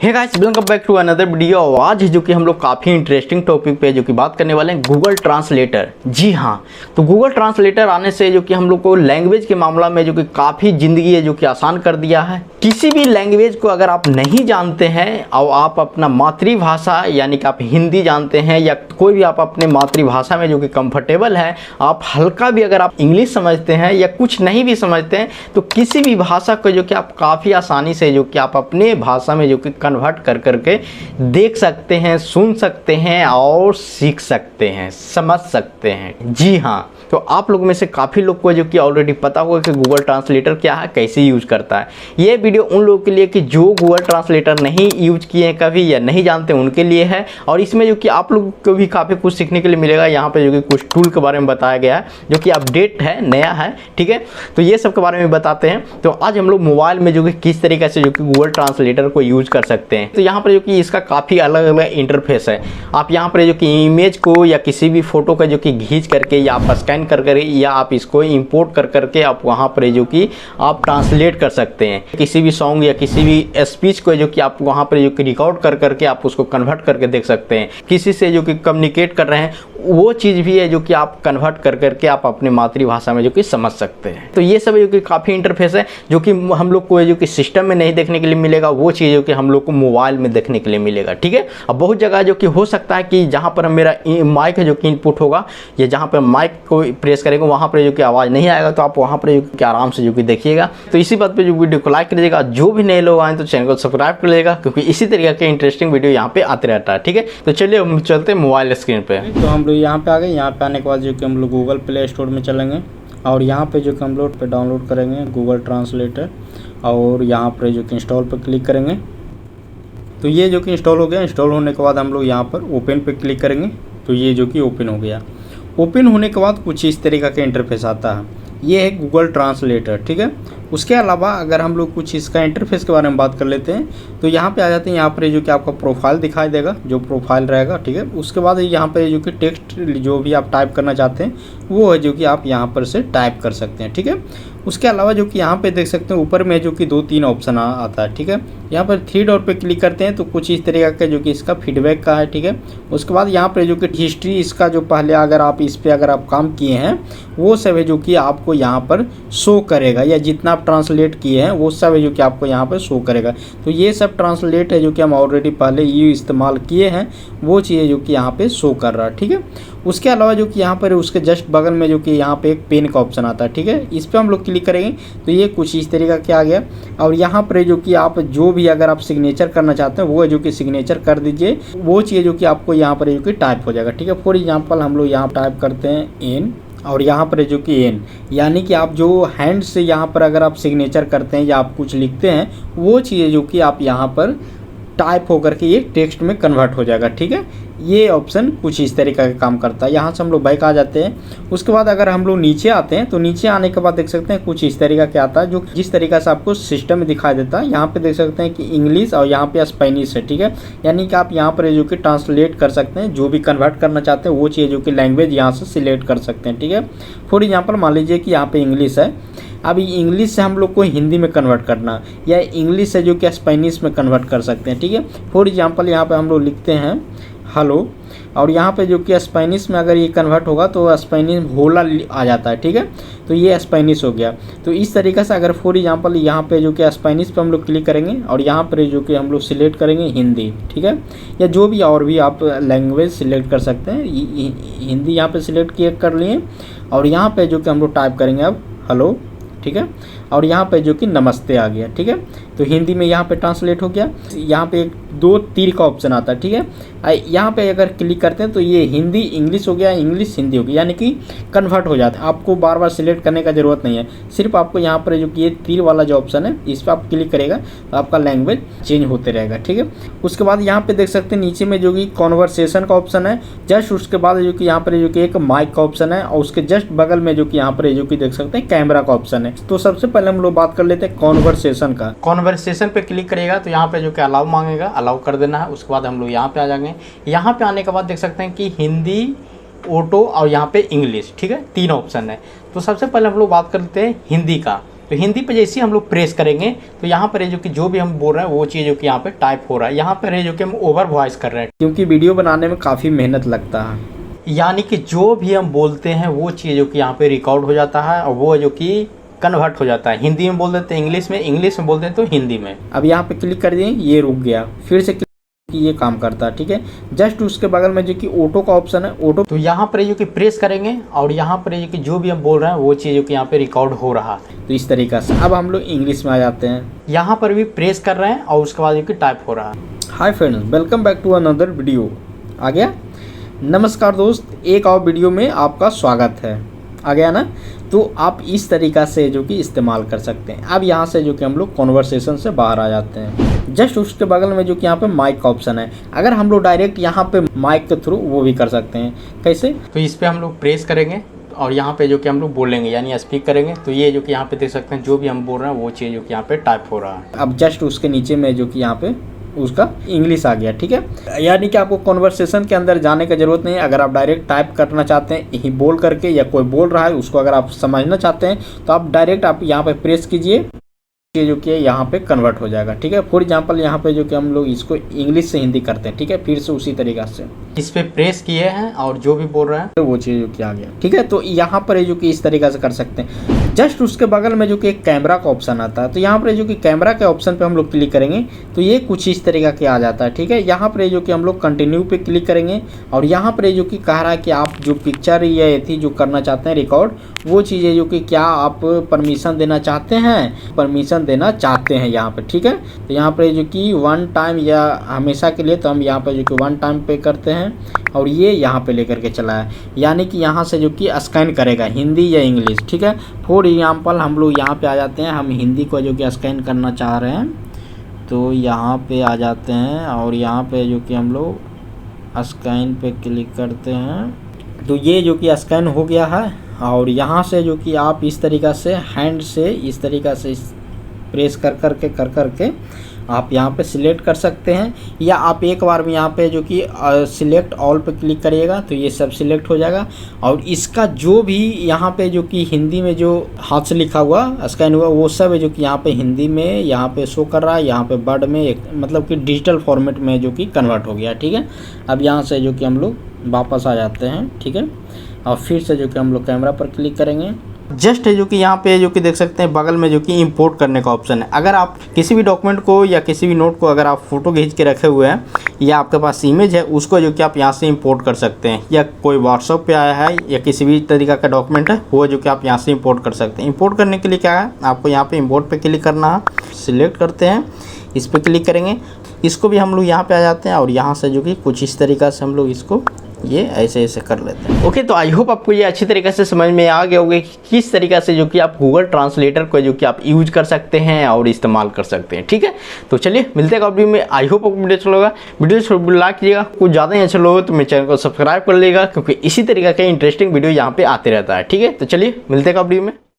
Hey guys, welcome back to another video. आज जो कि हम लोग काफ़ी इंटरेस्टिंग टॉपिक पे जो कि बात करने वाले हैं, गूगल ट्रांसलेटर। जी हाँ, तो गूगल ट्रांसलेटर आने से जो कि हम लोग को लैंग्वेज के मामला में जो कि काफ़ी ज़िंदगी है जो कि आसान कर दिया है। किसी भी लैंग्वेज को अगर आप नहीं जानते हैं और आप अपना मातृभाषा यानी कि आप हिंदी जानते हैं या कोई भी आप अपने मातृभाषा में जो कि कंफर्टेबल है, आप हल्का भी अगर आप इंग्लिश समझते हैं या कुछ नहीं भी समझते हैं, तो किसी भी भाषा को जो कि आप काफ़ी आसानी से जो कि आप अपने भाषा में जो कि कन्वर्ट कर करके देख सकते हैं, सुन सकते हैं और सीख सकते हैं, समझ सकते हैं। जी हाँ, तो आप लोगों में से काफ़ी लोग को जो कि ऑलरेडी पता होगा कि गूगल ट्रांसलेटर क्या है, कैसे यूज करता है। ये वीडियो उन लोगों के लिए कि जो गूगल ट्रांसलेटर नहीं यूज किए हैं कभी या नहीं जानते उनके लिए है, और इसमें जो कि आप लोगों को भी काफ़ी कुछ सीखने के लिए मिलेगा। यहाँ पे जो कि कुछ टूल के बारे में बताया गया है जो कि अपडेट है, नया है, ठीक है। तो ये सब के बारे में बताते हैं। तो आज हम लोग मोबाइल में जो कि किस तरीके से जो कि गूगल ट्रांसलेटर को यूज कर सकते हैं। तो यहाँ पर जो कि इसका काफ़ी अलग अलग इंटरफेस है। आप यहाँ पर जो कि इमेज को या किसी भी फोटो का जो कि खींच करके या आप स्कैन कर कर या आप इसको इंपोर्ट कर करके आप वहाँ पर जो कि आप ट्रांसलेट कर सकते हैं। किसी भी सॉन्ग या किसी भी स्पीच को जो कि आप वहाँ पर जो कि रिकॉर्ड कर करके आप उसको कन्वर्ट करके देख सकते हैं। किसी से जो कि कम्युनिकेट कर रहे हैं वो चीज़ भी है जो कि आप कन्वर्ट कर करके आप अपने मातृभाषा में जो कि समझ सकते हैं। तो ये सब जो कि काफ़ी इंटरफेस है जो कि हम लोग को जो कि सिस्टम में नहीं देखने के लिए मिलेगा, वो चीज़ जो कि हम लोग को मोबाइल में देखने के लिए मिलेगा, ठीक है। अब बहुत जगह जो कि हो सकता है कि जहाँ पर मेरा माइक है जो कि इनपुट होगा या जहाँ पर माइक को प्रेस करेंगे वहाँ पर जो कि आवाज़ नहीं आएगा, तो आप वहाँ पर जो कि आराम से जो कि देखिएगा। तो इसी बात पर जो वीडियो को लाइक करिएगा, जो भी नए लोग आए तो चैनल को सब्सक्राइब कर लीजिएगा, क्योंकि इसी तरीके के इंटरेस्टिंग वीडियो यहाँ पे आते रहता है, ठीक है। तो चलिए हम चलते हैं मोबाइल स्क्रीन पे। तो हम लोग यहाँ पे आ गए। यहाँ पे आने के बाद जो कि हम लोग गूगल प्ले स्टोर में चलेंगे और यहाँ पे जो कि हम लोग डाउनलोड करेंगे गूगल ट्रांसलेटर, और यहाँ पर जो कि इंस्टॉल पर क्लिक करेंगे। तो ये जो कि इंस्टॉल हो गया। इंस्टॉल होने के बाद हम लोग यहाँ पर ओपन पे क्लिक करेंगे। तो ये जो कि ओपन हो गया। ओपन होने के बाद कुछ इस तरीके का इंटरफेस आता है। ये है गूगल ट्रांसलेटर, ठीक है। उसके अलावा अगर हम लोग कुछ इसका इंटरफेस के बारे में बात कर लेते हैं तो यहाँ पे आ जाते हैं। यहाँ पर जो कि आपका प्रोफाइल दिखाई देगा, जो प्रोफाइल रहेगा, ठीक है। उसके बाद यहाँ पे जो कि टेक्स्ट जो भी आप टाइप करना चाहते हैं वो है जो कि आप यहाँ पर से टाइप कर सकते हैं, ठीक है। उसके अलावा जो कि यहाँ पे देख सकते हैं ऊपर में जो कि 2-3 ऑप्शन आता है, ठीक है। यहाँ पर 3 डॉट पे क्लिक करते हैं तो कुछ इस तरीके का जो कि इसका फीडबैक का है, ठीक है। उसके बाद यहाँ पर जो कि हिस्ट्री इसका जो पहले अगर आप इस पर अगर आप काम किए हैं वो सब है जो कि आपको यहाँ पर शो करेगा, या जितना आप ट्रांसलेट किए हैं वो सब है जो कि आपको यहाँ पर शो करेगा। तो ये सब ट्रांसलेट है जो कि हम ऑलरेडी पहले ये इस्तेमाल किए हैं, वो चीज़ें जो कि यहाँ पे शो कर रहा है, ठीक है। उसके अलावा जो कि यहाँ पर उसके जस्ट बगल में जो कि यहाँ पे एक पेन का ऑप्शन आता है, ठीक है। इस पर हम लोग क्लिक करेंगे तो ये कुछ इस तरीका क्या आ गया। और यहाँ पर जो कि आप जो भी अगर आप सिग्नेचर करना चाहते हैं वो है जो कि सिग्नेचर कर दीजिए, वो चीज़ जो कि आपको यहाँ पर जो कि टाइप हो जाएगा, ठीक है। फॉर एग्जाम्पल हम लोग यहाँ टाइप करते हैं एन, और यहाँ पर जो कि एन, यानी कि आप जो हैंड से यहाँ पर अगर आप सिग्नेचर करते हैं या आप कुछ लिखते हैं वो चीज़ें जो कि आप यहाँ पर टाइप होकर के ये टेक्स्ट में कन्वर्ट हो जाएगा, ठीक है। ये ऑप्शन कुछ इस तरीके का काम करता है। यहाँ से हम लोग बैक आ जाते हैं। उसके बाद अगर हम लोग नीचे आते हैं तो नीचे आने के बाद देख सकते हैं कुछ इस तरीका क्या आता है, जो जिस तरीका से आपको सिस्टम में दिखाई देता है। यहाँ पे देख सकते हैं कि इंग्लिश और यहाँ पे स्पेनिश है, ठीक है। यानी कि आप यहाँ पर जो कि ट्रांसलेट कर सकते हैं, जो भी कन्वर्ट करना चाहते हैं वो चीज़ जो कि लैंग्वेज यहाँ से सिलेक्ट कर सकते हैं, ठीक है। फॉर एग्जाम्पल मान लीजिए कि यहाँ पे इंग्लिश है, अभी इंग्लिश से हम लोग को हिंदी में कन्वर्ट करना, या इंग्लिश से जो कि स्पेनिश में कन्वर्ट कर सकते हैं, ठीक है। फॉर एग्जांपल यहाँ पे हम लोग लिखते हैं हेलो, और यहाँ पे जो कि स्पेनिश में अगर ये कन्वर्ट होगा तो स्पेनिश होला आ जाता है, ठीक है। तो ये स्पेनिश हो गया। तो इस तरीके से अगर फॉर एग्जांपल यहाँ पे जो कि स्पेनिश पे हम लोग क्लिक करेंगे और यहाँ पर जो कि हम लोग सिलेक्ट करेंगे हिंदी, ठीक है, या जो भी और भी आप लैंग्वेज सिलेक्ट कर सकते हैं। हिंदी यहाँ पर सिलेक्ट किए कर लिए और यहाँ पर जो कि हम लोग टाइप करेंगे अब हेलो, ठीक है। और यहाँ पे जो कि नमस्ते आ गया, ठीक है। तो हिंदी में यहाँ पे ट्रांसलेट हो गया। यहाँ पे एक 2 तीर का ऑप्शन आता है, ठीक है। यहाँ पे अगर क्लिक करते हैं तो ये हिंदी इंग्लिश हो गया, इंग्लिश हिंदी हो गया, यानी कि कन्वर्ट हो जाता है। आपको बार बार सिलेक्ट करने का ज़रूरत नहीं है, सिर्फ आपको यहाँ पर जो कि ये तीर वाला जो ऑप्शन है इस पर आप क्लिक करेगा तो आपका लैंग्वेज चेंज होते रहेगा, ठीक है। उसके बाद यहाँ पे देख सकते हैं नीचे में जो कि कॉन्वर्सेशन का ऑप्शन है। जस्ट उसके बाद जो कि यहाँ पर जो कि एक माइक का ऑप्शन है, और उसके जस्ट बगल में जो कि यहाँ पर जो कि देख सकते हैं कैमरा का ऑप्शन है। तो सबसे पहले हम लोग बात कर लेते हैं कॉन्वर्सेशन का। कॉन्वर्सेशन पे क्लिक करेगा तो यहाँ पे जो कि अलाउ मांगेगा, अलाउ कर देना है। उसके बाद हम लोग यहाँ पे आ जाएंगे। यहाँ पे आने के बाद देख सकते हैं कि हिंदी, ऑटो और यहाँ पे इंग्लिश, ठीक है, 3 ऑप्शन है। तो सबसे पहले हम लोग बात करते हैं हिंदी का। तो हिंदी पे जैसे ही हम लोग प्रेस करेंगे तो यहाँ पर है जो कि जो भी हम बोल रहे हैं वो चीज़ जो कि यहाँ पे टाइप हो रहा है। यहाँ पर है जो कि हम ओवर वॉइस कर रहे हैं, क्योंकि वीडियो बनाने में काफ़ी मेहनत लगता है। यानी कि जो भी हम बोलते हैं वो चीज़ जो कि यहाँ पे रिकॉर्ड हो जाता है और वो जो कि कन्वर्ट हो जाता है। हिंदी में बोल देते हैं इंग्लिश में बोल देते हैं तो हिंदी में। अब यहाँ पे क्लिक कर दिए, ये रुक गया, फिर से कि ये काम करता है। ठीक है, जस्ट उसके बगल में जो कि ऑटो का ऑप्शन है, ऑटो, तो यहाँ पर जो कि प्रेस करेंगे और यहाँ पर जो कि जो भी हम बोल रहे हैं वो चीज़ जो कि यहाँ पे रिकॉर्ड हो रहा है। तो इस तरीक़ा से अब हम लोग इंग्लिश में आ जाते हैं। यहाँ पर भी प्रेस कर रहे हैं और उसके बाद जो कि टाइप हो रहा है। Hi friends, welcome back to another video. आ गया? नमस्कार दोस्त, एक और वीडियो में आपका स्वागत है। आ गया ना? तो आप इस तरीक़ा से जो कि इस्तेमाल कर सकते हैं। अब यहाँ से जो कि हम लोग कॉन्वर्सेशन से बाहर आ जाते हैं। जस्ट उसके बगल में जो कि यहाँ पे माइक का ऑप्शन है, अगर हम लोग डायरेक्ट यहाँ पे माइक के थ्रू वो भी कर सकते हैं। कैसे? तो इस पर हम लोग प्रेस करेंगे और यहाँ पे जो कि हम लोग बोलेंगे यानी स्पीक करेंगे तो ये जो कि यहाँ पे देख सकते हैं जो भी हम बोल रहे हैं वो चीज़ जो कि यहाँ पे टाइप हो रहा है। अब जस्ट उसके नीचे में जो कि यहाँ पे उसका इंग्लिश आ गया। ठीक है, यानी कि आपको कॉन्वर्सेशन के अंदर जाने की ज़रूरत नहीं है। अगर आप डायरेक्ट टाइप करना चाहते हैं यही बोल करके, या कोई बोल रहा है उसको अगर आप समझना चाहते हैं तो आप डायरेक्ट आप यहाँ पे प्रेस कीजिए, ये जो कि यहाँ पे कन्वर्ट हो जाएगा। ठीक है, फॉर एग्जांपल यहाँ पे जो कि हम लोग इसको इंग्लिश से हिंदी करते हैं। ठीक है, फिर से उसी तरीक़ा से इस पे प्रेस किए हैं और जो भी बोल रहे हैं तो वो चीज़ जो कि आ गया। ठीक है, तो यहाँ पर जो कि इस तरीक़ा से कर सकते हैं। जस्ट उसके बगल में जो कि एक कैमरा का ऑप्शन आता है, तो यहाँ पर जो कि कैमरा के ऑप्शन पे हम लोग क्लिक करेंगे तो ये कुछ इस तरीक़ा के आ जाता है। ठीक है, यहाँ पर जो कि हम लोग कंटिन्यू पे क्लिक करेंगे और यहाँ पर जो कि कह रहा है कि आप जो पिक्चर या थी जो करना चाहते हैं रिकॉर्ड, वो चीज़ें जो कि क्या आप परमिशन देना चाहते हैं, परमिशन देना चाहते हैं यहाँ पे। ठीक है, तो यहाँ पर जो कि वन टाइम या हमेशा के लिए, तो हम यहाँ पर जो कि वन टाइम पे करते हैं और ये यहाँ पे लेकर के चला है, यानी कि यहाँ से जो कि स्कैन करेगा हिंदी या इंग्लिश। ठीक है, फॉर एग्जाम्पल हम लोग यहाँ पे आ जाते हैं, हम हिंदी को जो कि स्कैन करना चाह रहे हैं तो यहाँ पे आ जाते हैं और यहाँ पे जो कि हम लोग स्कैन पे क्लिक करते हैं तो ये जो कि स्कैन हो गया है। और यहाँ से जो कि आप इस तरीक़ा से हैंड से इस तरीक़ा से प्रेस कर करके आप यहाँ पे सिलेक्ट कर सकते हैं, या आप एक बार में यहाँ पे जो कि सिलेक्ट ऑल पे क्लिक करिएगा तो ये सब सिलेक्ट हो जाएगा। और इसका जो भी यहाँ पे जो कि हिंदी में जो हाथ से लिखा हुआ स्कैन हुआ वो सब है जो कि यहाँ पे हिंदी में यहाँ पे शो कर रहा है, यहाँ पे वर्ड में एक मतलब कि डिजिटल फॉर्मेट में जो कि कन्वर्ट हो गया। ठीक है, अब यहाँ से जो कि हम लोग वापस आ जाते हैं। ठीक है, और फिर से जो कि हम लोग कैमरा पर क्लिक करेंगे। जस्ट है जो कि यहाँ पे जो कि देख सकते हैं बगल में जो कि इंपोर्ट करने का ऑप्शन है। अगर आप किसी भी डॉक्यूमेंट को या किसी भी नोट को अगर आप फोटो खींच के रखे हुए हैं या आपके पास इमेज है उसको जो कि आप यहाँ से इंपोर्ट कर सकते हैं, या कोई व्हाट्सएप पे आया है या किसी भी तरीका का डॉक्यूमेंट है वो जो कि आप यहाँ से इंपोर्ट कर सकते हैं। इंपोर्ट करने के लिए क्या है, आपको यहाँ पे इंपोर्ट पे क्लिक करना है, सिलेक्ट करते हैं, इस पर क्लिक करेंगे, इसको भी हम लोग यहाँ पे आ जाते हैं और यहाँ से जो कि कुछ इस तरीक़ा से हम लोग इसको ये ऐसे कर लेते हैं। ओके, तो आई होप आपको ये अच्छी तरीके से समझ में आ गया होगा कि किस तरीके से जो कि आप गूगल ट्रांसलेटर को जो कि आप यूज कर सकते हैं और इस्तेमाल कर सकते हैं। ठीक है, तो चलिए मिलते हैं वीडियो में। आई होप आपको वीडियो अच्छा लगा, वीडियो लाइक कीजिएगा, कुछ ज़्यादा ही अच्छा लगे तो मेरे चैनल को सब्सक्राइब कर लीजिएगा क्योंकि इसी तरीके का इंटरेस्टिंग वीडियो यहाँ पे आते रहता है। ठीक है, तो चलिए मिलते हैं वीडियो में।